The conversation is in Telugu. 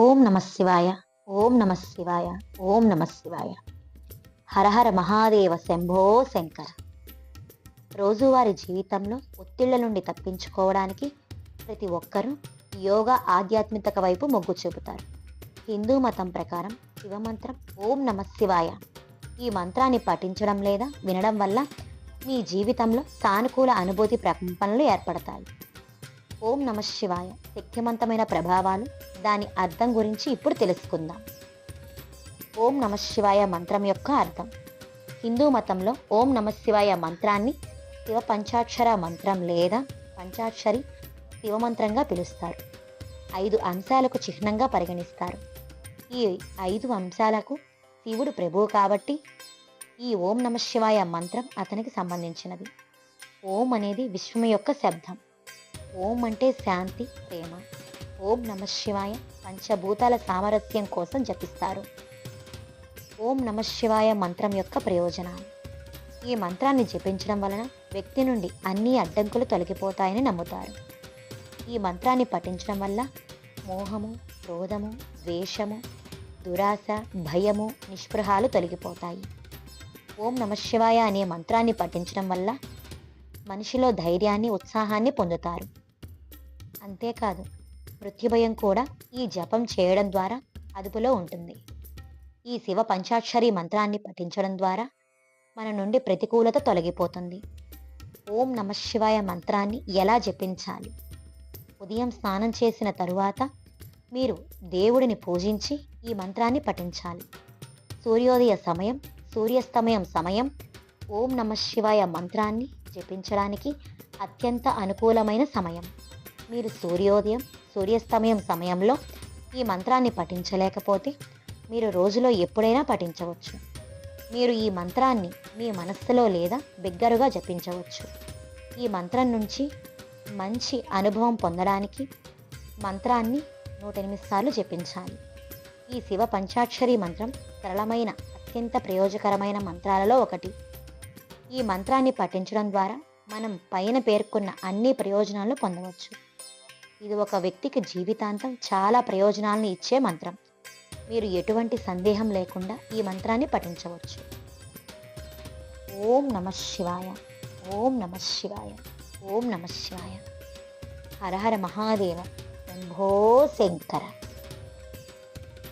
ఓం నమ శివాయ. ఓం నమ శివాయ. ఓం నమ శివాయ. హరహర మహాదేవ శంభో శంకర. రోజువారి జీవితంలో ఒత్తిళ్ల నుండి తప్పించుకోవడానికి ప్రతి ఒక్కరూ యోగా ఆధ్యాత్మికత వైపు మొగ్గు చూపుతారు. హిందూ మతం ప్రకారం శివమంత్రం ఓం నమ శివాయ ఈ మంత్రాన్ని పఠించడం లేదా వినడం వల్ల మీ జీవితంలో సానుకూల అనుభూతి ప్రకంపనలు ఏర్పడతాయి. ఓం నమ శివాయ శక్తివంతమైన ప్రభావాలు, దాని అర్థం గురించి ఇప్పుడు తెలుసుకుందాం. ఓం నమ శివాయ మంత్రం యొక్క అర్థం. హిందూ మతంలో ఓం నమ శివాయ మంత్రాన్ని శివ పంచాక్షర మంత్రం లేదా పంచాక్షరి శివమంత్రంగా పిలుస్తారు. 5 అంశాలకు చిహ్నంగా పరిగణిస్తారు. ఈ 5 అంశాలకు శివుడు ప్రభువు కాబట్టి ఈ ఓం నమ శివాయ మంత్రం అతనికి సంబంధించినది. ఓం అనేది విశ్వం యొక్క శబ్దం. ఓం అంటే శాంతి, ప్రేమ. ఓం నమ శివాయ పంచభూతాల సామరస్యం కోసం జపిస్తారు. ఓం నమ శివాయ మంత్రం యొక్క ప్రయోజనాలు. ఈ మంత్రాన్ని జపించడం వలన వ్యక్తి నుండి అన్ని అడ్డంకులు తొలగిపోతాయని నమ్ముతారు. ఈ మంత్రాన్ని పఠించడం వల్ల మోహము, క్రోధము, ద్వేషము, దురాశ, భయము, నిస్పృహాలు తొలగిపోతాయి. ఓం నమ శివాయ అనే మంత్రాన్ని పఠించడం వల్ల మనిషిలో ధైర్యాన్ని, ఉత్సాహాన్ని పొందుతారు. అంతేకాదు, మృత్యుభయం కూడా ఈ జపం చేయడం ద్వారా అదుపులో ఉంటుంది. ఈ శివ పంచాక్షరి మంత్రాన్ని పఠించడం ద్వారా మన నుండి ప్రతికూలత తొలగిపోతుంది. ఓం నమ శివాయ మంత్రాన్ని ఎలా జపించాలి? ఉదయం స్నానం చేసిన తరువాత మీరు దేవుడిని పూజించి ఈ మంత్రాన్ని పఠించాలి. సూర్యోదయ సమయం, సూర్యాస్తమయం సమయం ఓం నమ శివాయ మంత్రాన్ని జపించడానికి అత్యంత అనుకూలమైన సమయం. మీరు సూర్యోదయం, సూర్యాస్తమయం సమయంలో ఈ మంత్రాన్ని పఠించలేకపోతే మీరు రోజులో ఎప్పుడైనా పఠించవచ్చు. మీరు ఈ మంత్రాన్ని మీ మనస్సులో లేదా బిగ్గరగా జపించవచ్చు. ఈ మంత్రం నుంచి మంచి అనుభవం పొందడానికి మంత్రాన్ని 108 సార్లు జపించాలి. ఈ శివ పంచాక్షరి మంత్రం సరళమైన, అత్యంత ప్రయోజకరమైన మంత్రాలలో ఒకటి. ఈ మంత్రాన్ని పఠించడం ద్వారా మనం పైన పేర్కొన్న అన్ని ప్రయోజనాలను పొందవచ్చు. ఇది ఒక వ్యక్తికి జీవితాంతం చాలా ప్రయోజనాలను ఇచ్చే మంత్రం. మీరు ఎటువంటి సందేహం లేకుండా ఈ మంత్రాన్ని పఠించవచ్చు. ఓం నమ శివాయ. ఓం నమ శివాయ. ఓం నమ శివాయ. హరహర మహాదేవ శంభో శంకర.